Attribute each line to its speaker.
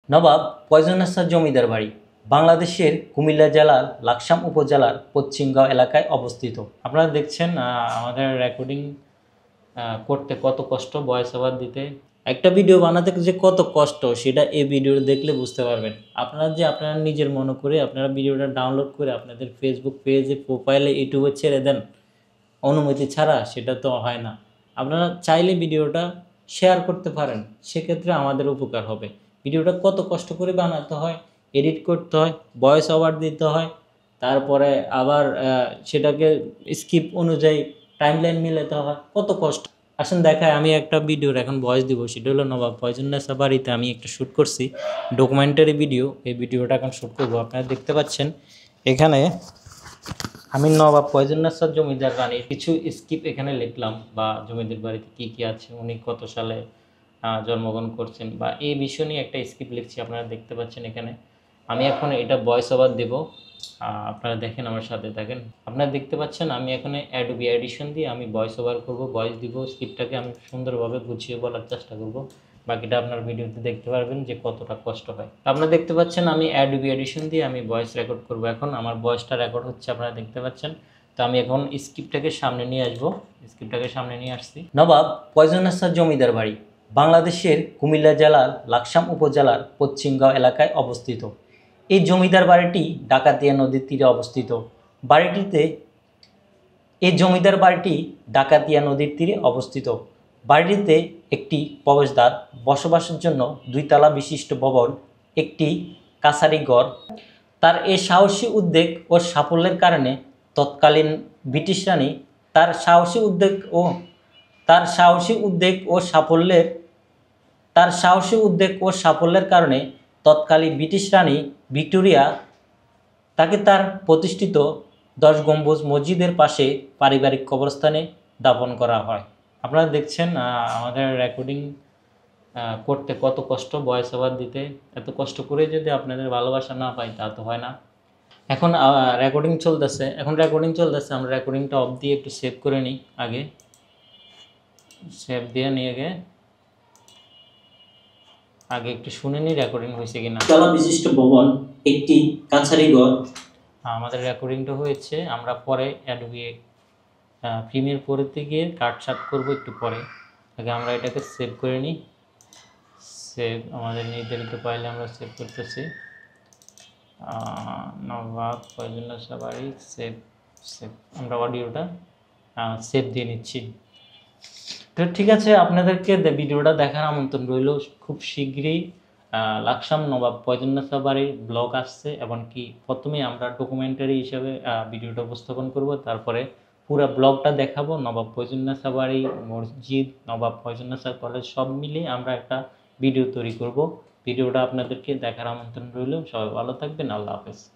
Speaker 1: নবাব ফয়জুন্নেছা জমিদার বাড়ি বাংলাদেশের কুমিল্লা জেলার লাকসাম উপজেলার পশ্চিমগাঁও এলাকায় অবস্থিত। আপনারা দেখছেন আমাদের রেকর্ডিং করতে কত কষ্ট, ভয়েস ওভার দিতে, একটা ভিডিও বানাতে যে কত কষ্ট সেটা এই ভিডিও দেখলে বুঝতে পারবেন। আপনারা নিজের মনে করে আপনারা ভিডিওটা ডাউনলোড করে আপনাদের ফেসবুক পেজে, প্রোফাইলে, ইউটিউবে ছেড়ে দেন অনুমতি ছাড়া, সেটা তো হয় না। আপনারা চাইলে ভিডিওটা শেয়ার করতে পারেন, সেক্ষেত্রে আমাদের উপকার হবে। ভিডিওটা কত কষ্ট করে বানাতে হয়, এডিট করতে হয়, ভয়েস ওভার দিতে হয়, তারপরে আবার সেটাকে স্কিপ অনুযায়ী টাইমলাইন মিলাতে হয়, কত কষ্ট। আসেন দেখায়, আমি একটা ভিডিওর এখন ভয়েস দিব। সেটা হলো নবাব ফয়জুন্নেছা বাড়িতে আমি একটা শ্যুট করছি, ডকুমেন্টারি ভিডিও। এই ভিডিওটা এখন শ্যুট করবো। আপনারা দেখতে পাচ্ছেন এখানে আমি নবাব ফয়জুন্নেছা জমিদার বাড়ির কিছু স্কিপ এখানে লিখলাম, বা জমিদার বাড়িতে কি কি আছে, উনি কত সালে জন্মগ্রহণ করছেন, বা এই বিষয় নিয়ে একটা স্কিপ লিখছি। আপনারা দেখতে পাচ্ছেন এখানে। আমি এখন এটা ভয়েস ওভার দেব, আপনারা দেখেন, আমার সাথে থাকেন। আপনারা দেখতে পাচ্ছেন আমি এখানে অ্যাডোবি এডিশন দিয়ে আমি ভয়েস ওভার করব, ভয়েস দিব, স্ক্রিপ্টটাকে আমি সুন্দরভাবে গুছিয়ে বলার চেষ্টা করব। বাকিটা আপনার ভিডিওতে দেখতে পারবেন যে কতটা কষ্ট হয়। আপনারা দেখতে পাচ্ছেন আমি অ্যাডোবি এডিশন দিয়ে আমি ভয়েস রেকর্ড করব। এখন আমার ভয়েসটা রেকর্ড হচ্ছে, আপনারা দেখতে পাচ্ছেন। তো আমি এখন স্ক্রিপ্টটাকে সামনে নিয়ে আসবো। স্ক্রিপ্টটাকে সামনে নিয়ে আসছি। নবাব ফয়জুন্নেছা জমিদার বাড়ি বাংলাদেশের কুমিল্লা জেলার লাকসাম উপজেলার পশ্চিমগাঁও এলাকায় অবস্থিত। এই জমিদার বাড়িটি ডাকাতিয়া নদীর তীরে অবস্থিত। জমিদার বাড়িটি ডাকাতিয়া নদীর তীরে অবস্থিত। বাড়িটিতে একটি প্রবেশদ্বার, বসবাসের জন্য 2 তলা বিশিষ্ট ভবন, একটি কাছারি ঘর। তার এই সাহসী উদ্যোগ ও সাফল্যের কারণে তৎকালীন ব্রিটিশ রানী তার সাহসী উদ্যোগ ও তার সাহসী উদ্যোগ ও সাফল্যের তার সাহসী উদ্যোগ ও সাফল্যের কারণে তৎকালীন ব্রিটিশ রানী ভিক্টোরিয়া তাকে তার প্রতিষ্ঠিত 10 গম্বুজ মসজিদের পাশে পারিবারিক কবরস্থানে দাফন করা হয়। আপনারা দেখছেন আমাদের রেকর্ডিং করতে কত কষ্ট, ভয়েস ওভার দিতে। এত কষ্ট করে যদি আপনাদের ভালোবাসা না পাই তা তো হয় না। এখন রেকর্ডিং চলতেছে, আমরা রেকর্ডিংটা অফ দিয়ে একটু সেভ করে নিই। আগে সেভ দিয়ে নিয়ে আগে একটু শুনে নিই রেকর্ডিং হয়েছে কিনা। তলা বিশিষ্ট ভবন, একটি কাছারি ঘর। আমাদের রেকর্ডিংটা হয়েছে। আমরা পরে অ্যাডোবি প্রিমিয়ার পরেতে গিয়ে কাটছাট করবো একটু পরে। আগে আমরা এটাকে সেভ করে নিই। সেভ আমাদের নির্ধারিত ফাইলে আমরা সেভ করতেছি। নবাব ফয়জুন্নেছা বাড়ি সেভ সেভ আমরা অডিওটা সেভ দিয়ে নিচ্ছি। তো ঠিক আছে, আপনাদেরকে ভিডিওটা দেখার আমন্ত্রণ রইল। খুব শীঘ্রই লাকসাম নবাব ফয়জুন্নেছা বাড়ির ব্লগ আসছে, এমনকি প্রথমে আমরা ডকুমেন্টারি হিসেবে ভিডিওটা উপস্থাপন করব, তারপরে পুরো ব্লগটা দেখাবো। নবাব ফয়জুন্নেছা বাড়ি, মসজিদ, নবাব ফয়জুন্নেছা কলেজ সব মিলিয়ে আমরা একটা ভিডিও তৈরি করব। ভিডিওটা আপনাদেরকে দেখার আমন্ত্রণ রইল। সবাই ভালো থাকবেন। আল্লাহ হাফেজ।